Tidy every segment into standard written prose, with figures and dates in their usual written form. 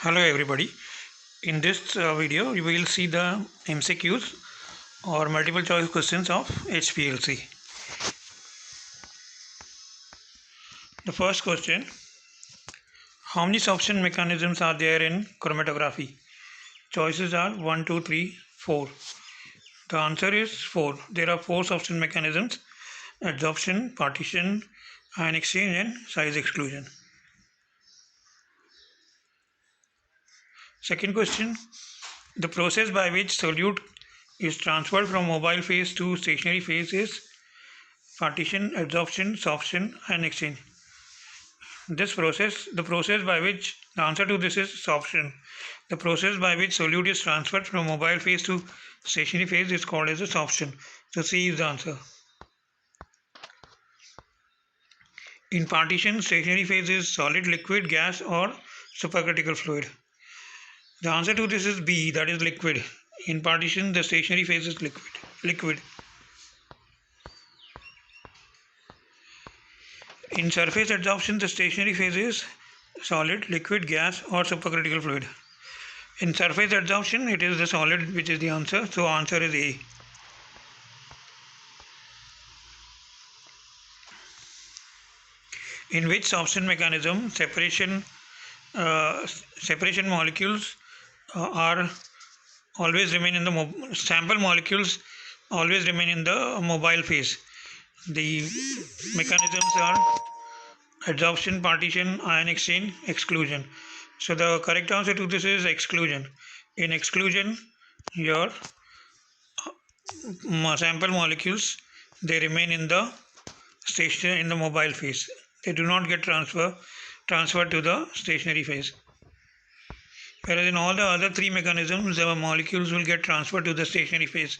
Hello everybody. In this video, you will see the MCQs or multiple choice questions of HPLC. The first question: how many sorption mechanisms are there in chromatography? Choices are 1, 2, 3, 4. The answer is 4. There are 4 sorption mechanisms: adsorption, partition, ion exchange, and size exclusion. Second question: the process by which solute is transferred from mobile phase to stationary phase is partition, adsorption, sorption, and exchange. The answer to this is sorption. The process by which solute is transferred from mobile phase to stationary phase is called as a sorption. So C is the answer. In partition, stationary phase is solid, liquid, gas, or supercritical fluid. The answer to this is B, that is liquid. In partition, the stationary phase is liquid. In surface adsorption, the stationary phase is solid, liquid, gas, or supercritical fluid. In surface adsorption, it is the solid which is the answer. So answer is A. In which sorption mechanism separation molecules are always remain in the sample molecules always remain in the mobile phase? The mechanisms are adsorption, partition, ion exchange, exclusion. So the correct answer to this is exclusion. In exclusion, your sample molecules, they remain in the mobile phase. They do not get transferred to the stationary phase. Whereas in all the other three mechanisms, the molecules will get transferred to the stationary phase.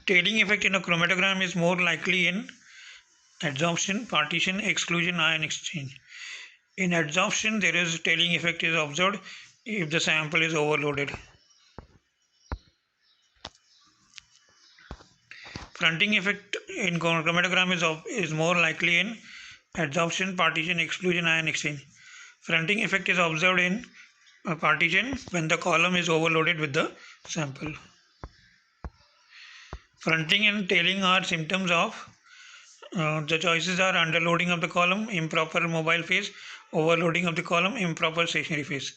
Tailing effect in a chromatogram is more likely in adsorption, partition, exclusion, ion exchange. In adsorption, there is tailing effect is observed if the sample is overloaded. Fronting effect in chromatogram is more likely in adsorption, partition, exclusion, ion exchange. Fronting effect is observed in partition when the column is overloaded with the sample. Fronting and tailing are symptoms of the choices are underloading of the column, improper mobile phase, overloading of the column, improper stationary phase.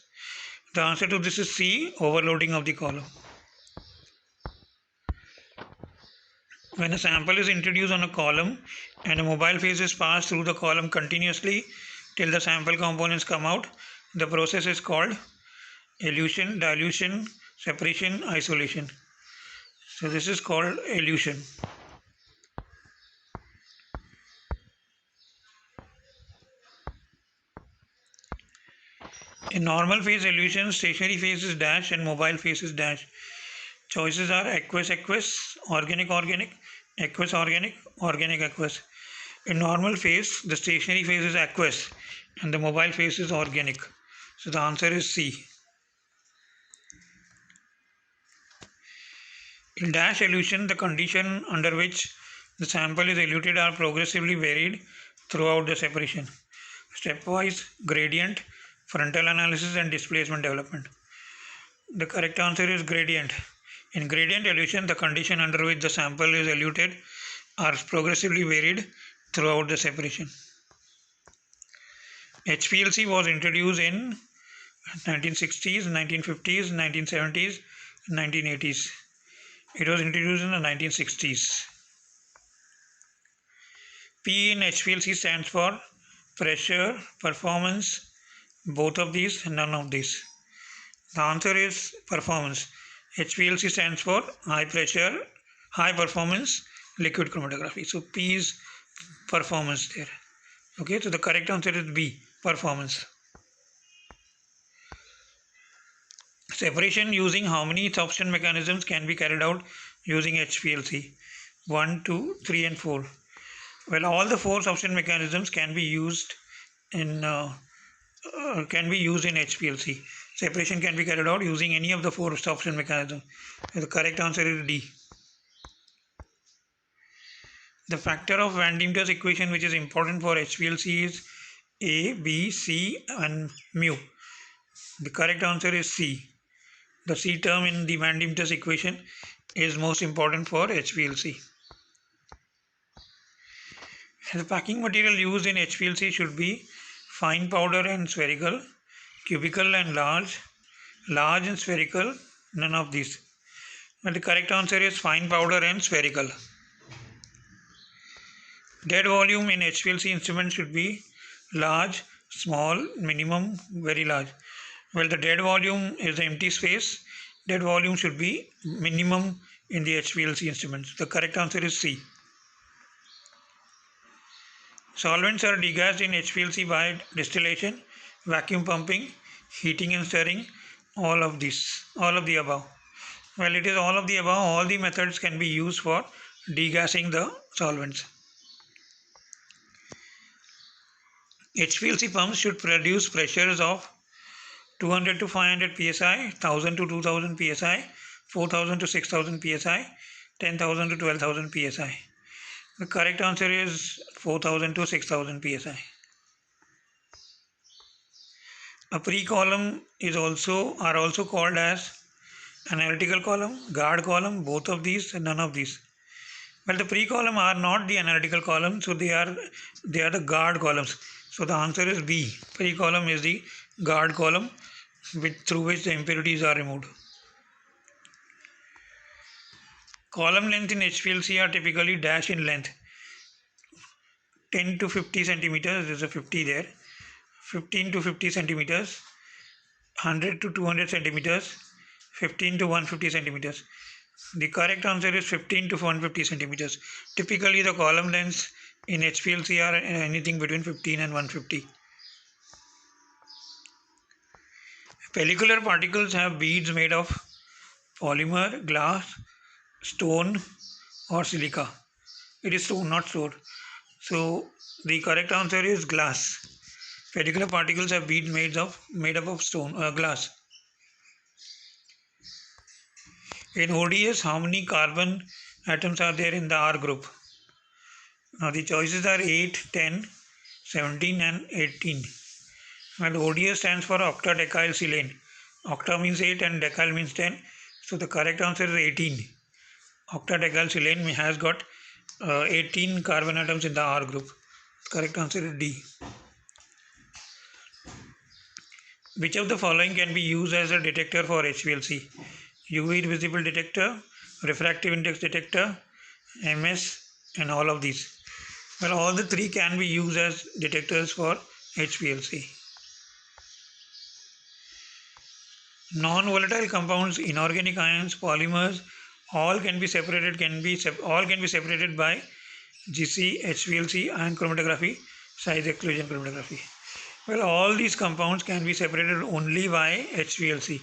The answer to this is C, overloading of the column. When a sample is introduced on a column and a mobile phase is passed through the column continuously till the sample components come out, the process is called elution, dilution, separation, isolation. So this is called elution. In normal phase elution, stationary phase is dash and mobile phase is dash. Choices are aqueous, organic, aqueous. In normal phase, the stationary phase is aqueous and the mobile phase is organic. So the answer is C. In dash elution, the condition under which the sample is eluted are progressively varied throughout the separation. Stepwise, gradient, frontal analysis and displacement development. The correct answer is gradient. In gradient elution, the condition under which the sample is eluted are progressively varied throughout the separation. HPLC was introduced in 1960s, 1950s, 1970s, 1980s. It was introduced in the 1960s. P in HPLC stands for pressure, performance, both of these, none of these. The answer is performance. HPLC stands for high pressure, high performance liquid chromatography. So P is performance there. Okay, so the correct answer is B, performance. Separation using how many sorption mechanisms can be carried out using HPLC? 1, 2, 3 and 4. Well, all the 4 sorption mechanisms can be used in HPLC. Separation can be carried out using any of the 4 sorption mechanisms. The correct answer is D. The factor of Van Deemter's equation which is important for HPLC is A, B, C and mu. The correct answer is C. The C term in the Van Diemen's equation is most important for HPLC. The packing material used in HPLC should be fine powder and spherical, cubical and large, large and spherical, none of these. But the correct answer is fine powder and spherical. Dead volume in HPLC instrument should be large, small, minimum, very large. Well, the dead volume is the empty space. Dead volume should be minimum in the HPLC instruments. The correct answer is C. Solvents are degassed in HPLC by distillation, vacuum pumping, heating and stirring, all of the above. Well, it is all of the above. All the methods can be used for degassing the solvents. HPLC pumps should produce pressures of 200 to 500 psi, 1000 to 2000 psi, 4000 to 6000 psi, 10,000 to 12,000 psi. The correct answer is 4000 to 6000 psi. A pre-column are also called as analytical column, guard column, both of these and none of these. Well, the pre-column are not the analytical column, so they are the guard columns. So the answer is B. Pre-column is the guard column through which the impurities are removed. Column length in HPLC are typically dash in length. 10 to 50 centimeters, there's a 50 there. 15 to 50 centimeters. 100 to 200 centimeters. 15 to 150 centimeters. The correct answer is 15 to 150 centimeters. Typically the column lengths in HPLC are anything between 15 and 150. Pellicular particles have beads made of polymer, glass, stone or silica. It is stone, not stone. So the correct answer is glass. Pellicular particles have beads made up of stone or glass. In ODS, how many carbon atoms are there in the R group? Now the choices are 8, 10, 17 and 18. And ODS stands for octadecylsilane. Octa means 8 and decyl means 10. So the correct answer is 18. Octadecylsilane has got 18 carbon atoms in the R group. Correct answer is D. Which of the following can be used as a detector for HPLC? UV visible detector, refractive index detector, MS and all of these. Well, all the three can be used as detectors for HPLC. Non-volatile compounds, inorganic ions, polymers, all can be separated by GC, HPLC, ion chromatography, size exclusion chromatography. Well, all these compounds can be separated only by HPLC.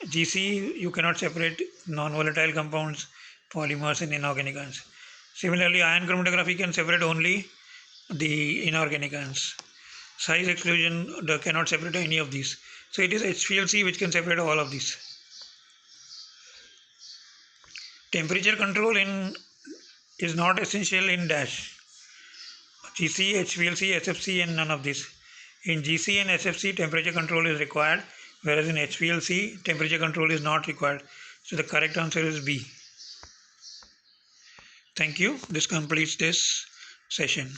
GC, you cannot separate non-volatile compounds, polymers and inorganic ions. Similarly, ion chromatography can separate only the inorganic ions. Size exclusion cannot separate any of these. So it is HPLC which can separate all of these. Temperature control is not essential in dash. GC, HPLC, SFC and none of this. In GC and SFC, temperature control is required, whereas in HPLC, temperature control is not required. So the correct answer is B. Thank you. This completes this session.